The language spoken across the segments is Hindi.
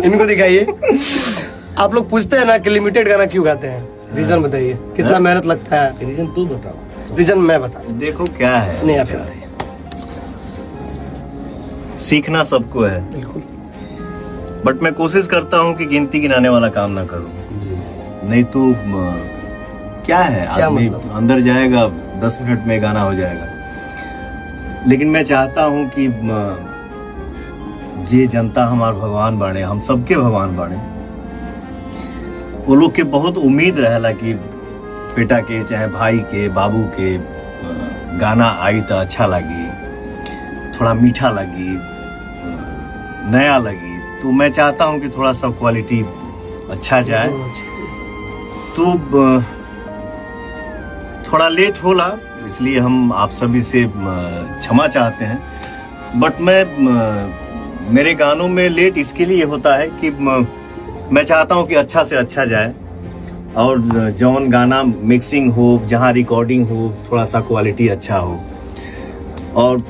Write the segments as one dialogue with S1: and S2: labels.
S1: इनको दिखाइए। आप लोग पूछते हैं ना कि लिमिटेड गाना क्यों गाते हैं, रीजन बताइए, कितना मेहनत लगता है।
S2: रीजन तू बताओ।
S1: रीजन मैं बता,
S3: देखो क्या है,
S1: नहीं आप बताइए।
S3: सीखना सबको है,
S1: बिल्कुल।
S3: बट मैं कोशिश करता हूँ कि गिनती गिनाने वाला काम ना करूँ। नहीं तो क्या है, आदमी
S1: मतलब?
S3: अंदर जाएगा 10 मिनट में गाना हो जाएगा। लेकिन मैं चाहता हूँ कि जे जनता हमार भगवान बाणे, हम सबके भगवान बाणे, वो लोग के बहुत उम्मीद रहेला कि बेटा के चाहे भाई के बाबू के गाना आई तो अच्छा लगी, थोड़ा मीठा लगी, नया लगी। तो मैं चाहता हूँ कि थोड़ा सा क्वालिटी अच्छा जाए। तो थोड़ा लेट होला, इसलिए हम आप सभी से क्षमा चाहते हैं। बट मेरे गानों में लेट इसके लिए होता है कि मैं चाहता हूँ कि अच्छा से अच्छा जाए, और जौन गाना मिक्सिंग हो, जहाँ रिकॉर्डिंग हो, थोड़ा सा क्वालिटी अच्छा हो, और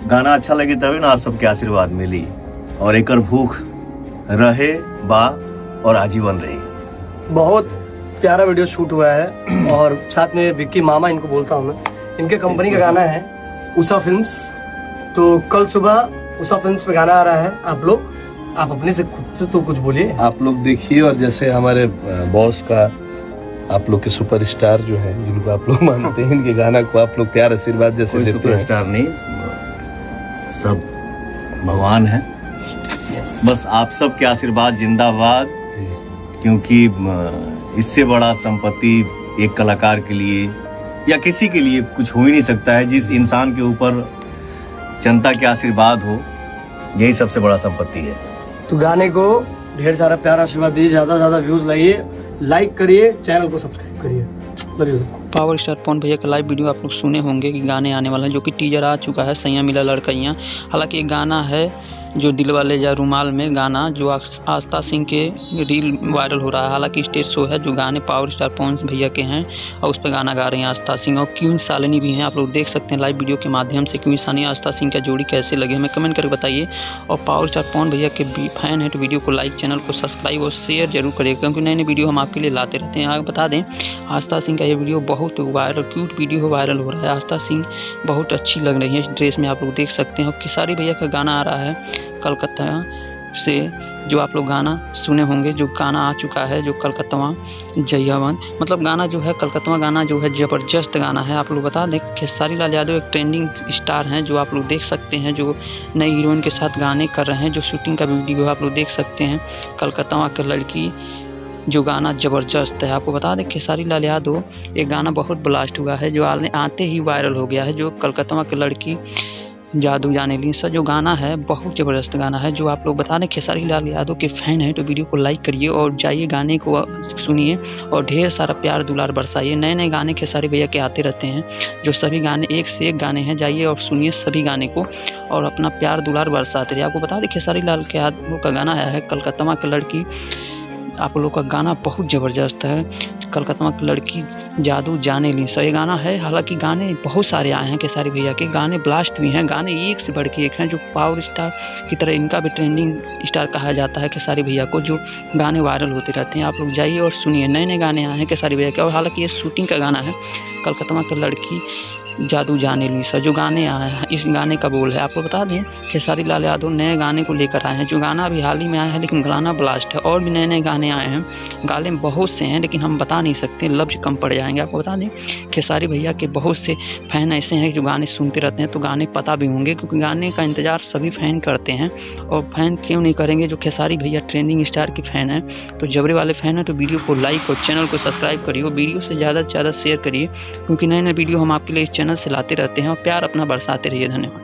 S3: गाना अच्छा लगे तभी ना आप सबके आशीर्वाद मिली, और एकर भूख रहे बा और आजीवन रही।
S1: बहुत प्यारा वीडियो शूट हुआ है, और साथ में विक्की मामा इनको बोलता हूँ मैं, इनके कंपनी का गाना है उषा फिल्म्स। तो कल सुबह उषा फिल्म्स पे गाना आ रहा है। आप अपने से खुद से तो कुछ बोलिए।
S2: आप लोग देखिए, और जैसे हमारे बॉस का, आप लोग के सुपरस्टार जो हैं, जिनको आप लोग मानते हैं, इनके गाना को आप लोग प्यार आशीर्वाद जैसे देते हैं।
S3: सुपरस्टार नहीं, सब भगवान है। बस आप सब के आशीर्वाद जिंदाबाद, क्योंकि इससे बड़ा संपत्ति एक कलाकार के लिए या किसी के लिए कुछ हो ही नहीं सकता है। जिस इंसान के ऊपर जनता के आशीर्वाद हो, यही सबसे बड़ा संपत्ति है।
S1: तो गाने को ढेर सारा प्यार आशीर्वाद दीजिए, ज्यादा से ज्यादा व्यूज लाइए, लाइक करिए, चैनल को सब्सक्राइब करिए।
S4: पावर स्टार पवन भैया का लाइव वीडियो आप लोग सुने होंगे कि गाने आने वाला है, जो कि टीजर आ चुका है, सैया मिला लड़कैया। हालांकि एक गाना है जो दिल वाले या रुमाल में गाना, जो आस्था सिंह के रील वायरल हो रहा है। हालांकि स्टेज शो है, जो गाने पावर स्टार पवन भैया के हैं, और उस पर गाना गा रहे हैं आस्था सिंह, और क्वीन शालिनी भी हैं। आप लोग देख सकते हैं लाइव वीडियो के माध्यम से क्वीन शालिनी आस्था सिंह का जोड़ी कैसे लगे, हमें कमेंट करके बताइए। और पावर स्टार पवन भैया के भी फैन है तो वीडियो को लाइक, चैनल को सब्सक्राइब और शेयर जरूर करिए, क्योंकि नई नई वीडियो हम आपके लिए लाते रहते हैं। आगे बता दें, आस्था सिंह का ये वीडियो बहुत वायरल, क्यूट वीडियो वायरल हो रहा है। आस्था सिंह बहुत अच्छी लग रही है इस ड्रेस में, आप लोग देख सकते हैं। और खेसारी भैया का गाना आ रहा है कलकत्ता से, जो आप लोग गाना सुने होंगे, जो गाना आ चुका है, जो कलकत्ता जयावन, मतलब गाना जो है कलकत्ता गाना जो है ज़बरदस्त गाना है। आप लोग बता दें, खेसारी लाल यादव एक ट्रेंडिंग स्टार हैं, जो आप लोग देख सकते हैं, जो नई हीरोइन के साथ गाने कर रहे हैं। जो शूटिंग का वीडियो आप लोग देख सकते हैं, कलकत्ता की लड़की, जो गाना ज़बरदस्त है। आपको बता दें, खेसारी लाल यादव एक गाना बहुत ब्लास्ट हुआ है, जो आते ही वायरल हो गया है, जो कलकत्ता की लड़की जादू जाने ली सा, जो गाना है बहुत ज़बरदस्त गाना है। जो आप लोग बता दें खेसारी लाल यादव के फ़ैन हैं तो वीडियो को लाइक करिए और जाइए गाने को सुनिए, और ढेर सारा प्यार दुलार बरसाइए। नए नए गाने खेसारी भैया के आते रहते हैं, जो सभी गाने एक से एक गाने हैं। जाइए और सुनिए सभी गाने को, और अपना प्यार दुलार बरसाते रहिए। आपको बता दें, खेसारी लाल के यादव का गाना आया है कलकत्ता की लड़की। आप लोग का गाना बहुत ज़बरदस्त है, कलकत्ता की लड़की जादू जाने ली सा, ये गाना है। हालांकि गाने बहुत सारे आए हैं खेसारी भैया के, गाने ब्लास्ट भी हैं, गाने एक से बढ़ के एक हैं, जो पावर स्टार की तरह इनका भी ट्रेंडिंग स्टार कहा जाता है खेसारी भैया को, जो गाने वायरल होते रहते हैं। आप लोग जाइए और सुनिए, नए नए गाने आए हैं खेसारी भैया के। और हालांकि ये शूटिंग का गाना है कलकत्ता की लड़की जादू जाने ली सा, जो गाने आए हैं, इस गाने का बोल है। आपको बता दें, खेसारी लाल यादव नए गाने को लेकर आए हैं, जो गाना अभी हाल ही में आया है, लेकिन गाना ब्लास्ट है। और भी नए नए गाने आए हैं, गाने में बहुत से हैं, लेकिन हम बता नहीं सकते, लफ्ज़ कम पड़ जाएंगे। आपको बता दें, खेसारी भैया के बहुत से फ़ैन ऐसे हैं जो गाने सुनते रहते हैं, तो गाने पता भी होंगे, क्योंकि गाने का इंतज़ार सभी फ़ैन करते हैं। और फ़ैन क्यों नहीं करेंगे, जो खेसारी भैया ट्रेंडिंग स्टार के फ़ैन हैं, तो जबरे वाले फ़ैन हैं, तो वीडियो को लाइक और चैनल को सब्सक्राइब करिए, और वीडियो से ज़्यादा शेयर करिए, क्योंकि नए नए वीडियो हम आपके लिए इस चैनल से लाते रहते हैं, और प्यार अपना बरसाते रहिए। धन्यवाद।